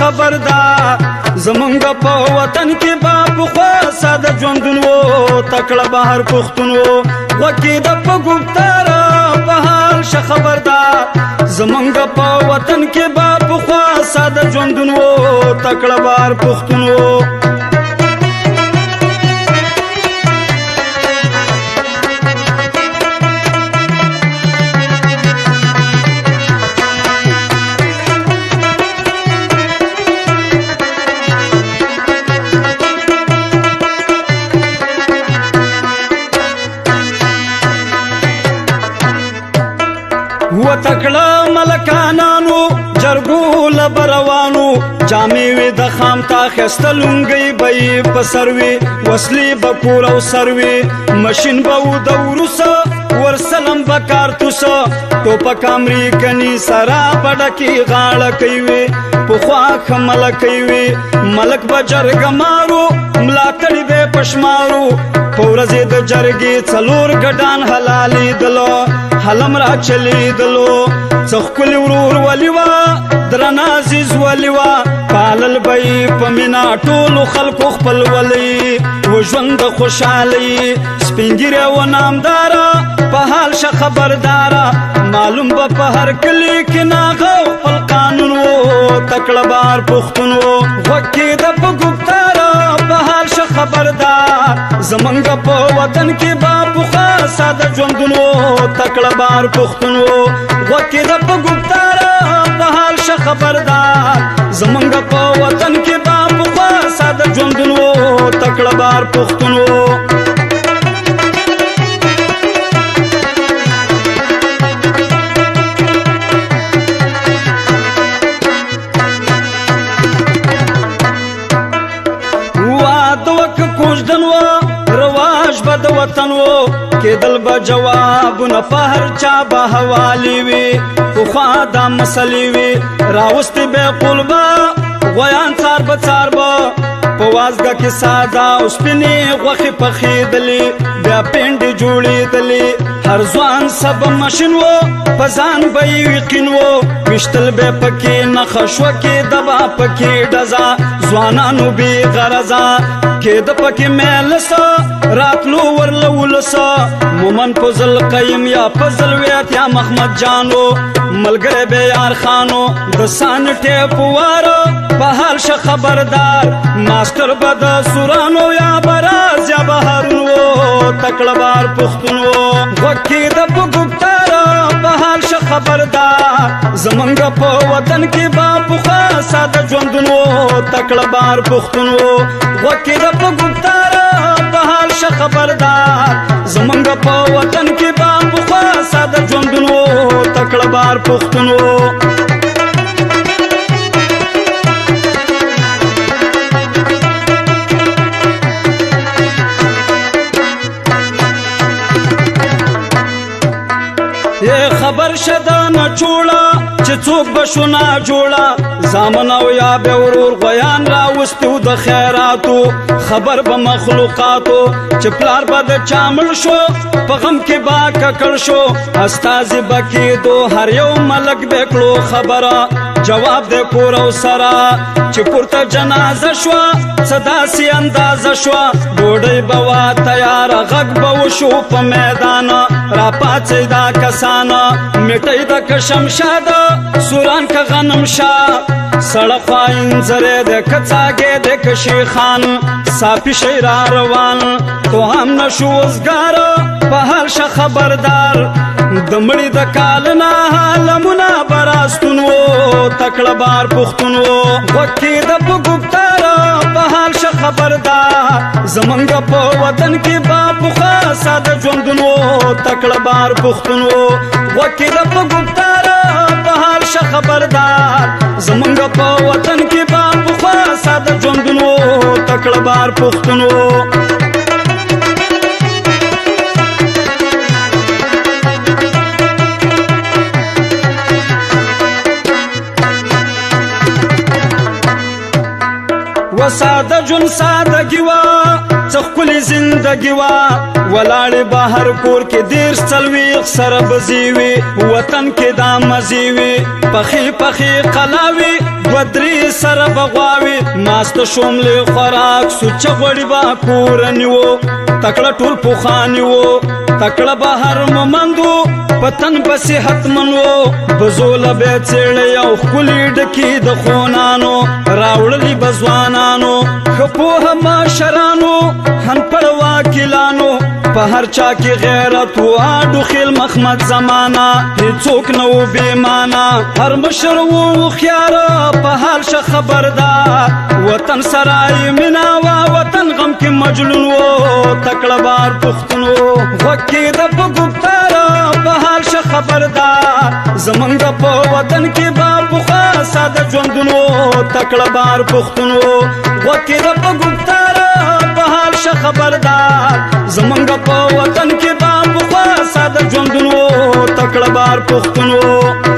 خبردار زمونږ په وطن کې با پخوا ساده ژوندون و تکړه بهر پښتون و وکې د په ګفتار په حال شه خبردار زمونږ په وطن کې با پخوا ساده ژوندون و تکړه بهر پښتون و و تکړه ملکانانو جرګو لبروانو جامې وې د خام تا خسته لونګۍ به یې په سر وې وسلې به کور او سر وې مشین به و د وروسه ورسلم به کارتوسه ټوپک امریکني سره به ډکې غاړه کوي وې پخوا ښه ملکۍ وې ملک به جرګه مارو ملاتړي به یې په شمارو په ورځې د جرګې څلور ګډان حلالېدله حلم را چلیدلو څه ښکلي ورور ولي وه درنه عزیز ولي وه پالل به یې په مینه ټولو خلکو خپل ولي و ژوند د خوشحالۍ سپین ږیرې و نامداره په حال شه خبرداره معلوم به په هر کلي کې ناغه خپل قانون و تکړه بار پښتون و غوږ کېده په ګفتاره په حال شه خبردار زمونږ په وطن کې با پخوا ساده ژوندون و تکړه بار پښتون و غوږ کېده په ګفتاره په حال شه خبردار زمونږ په وطن کې با پخوا ساده ژوندون و تکړه بار پښتون و د وطن و کېدل به جوابونه په هر چا به حوالې وي پخوا دا مسلې وي راوستې به یې قلبه غویان څار به څار به په وازګه کې ساده او سپینې غوښې پخېدلې بیا پینډې جوړېدلې هر ځوان سبه مشین و په ځان به یې یقین و ویشتل به یې پکې نښه شوه کېده به پکې ډزه ځوانانو بې غرضه کېده پکې میلسه راتلو ورله ولسه مومن فضل قیم یا فضل ویت یا محمد جانو ملګری به یار خانو د سان ټیپ واره په حال شه خبردار ماسټر به د سورانو یا براز یا بهارون و تکړه بار پښتون و غوږ کېده په ګفتاره په حال شه خبردار زمونږ په وطن کې با پخوا ساده ژوندون و تکړه بار پښتون و غوږ کېده په ګفتاره په حال شه خبردار زمونږ په وطن کې با پخوا ساده ژوندون و تکړه بار پښتون و خبر شده نه جوړه چې څوک به شو نه جوړه زامن او یا به ورور غویان راوستو د خیراتو خبر به مخلوقاتو چې پلار به د چا مړ شو په غم کې با ککړ شو استازي به کېدو هر یو ملک به کړو خبره جواب د کور او سره چې پورته جنازه شوه څه داسې اندازه شوه ډوډۍ به وه تیاره غږ به وشو په میدان راپاڅئ دا کسانه میټۍ د که شمشاده سوران که غنم شاه سړه خوا انځرې د که څاګې د که شیخان صافي شی را روان تو هم نشو وزګاره په حال شه خبردار د مړي د کال نه عالمونه براستون و تکړه بار پښتون و غوږ کېده په ګفتاره په حال شه خبردار زمونږ په وطن کې با پخوا ساده ژوندون و تکړه بار پښتون و غوږ کېده په ګفتاره په حال شه خبردار زمونږ په وطن کې با پخوا ساده ژوندون و تکړه بار پښتون و و ساده جون سادگی وا څه ښکلې زندګي وا ولاړې بهر کور کې دیر څلوېښت سره بزیوي وطن کې دا مزیوي پخې پخې قلاوي دوه درې سره بغواوي ماسته شوملې خوراک سوچه غوړي به کورني وو تکړه ټول پوخاني وو تکړه بهر مومندو پتن به صحتمن وو بزوله به څېړې او ښکلې ډکې د خونانو راوړلي به ځوانانو ښه پوهه مشرانو هنپړ واکلانو په هر چا کې غیرت و اډو خیل مخمد زمانہ هیڅوک نه و بېمانه هر مشر و هوښیار په حال شه خبردار وطن سره یې مینه وه وطن غم کې مجنون و تکړه بار پښتون و غوږ کېده په ګفتار په حال شه خبردار زمونږ په وطن کې به پخوا ساده ژوندون و تکړه بار پښتون و غوږ کېده په ګفتار په حال شه خبردار زمونږ په وطن کې به پخوا ساده ژوندون و تکړه بار پښتون و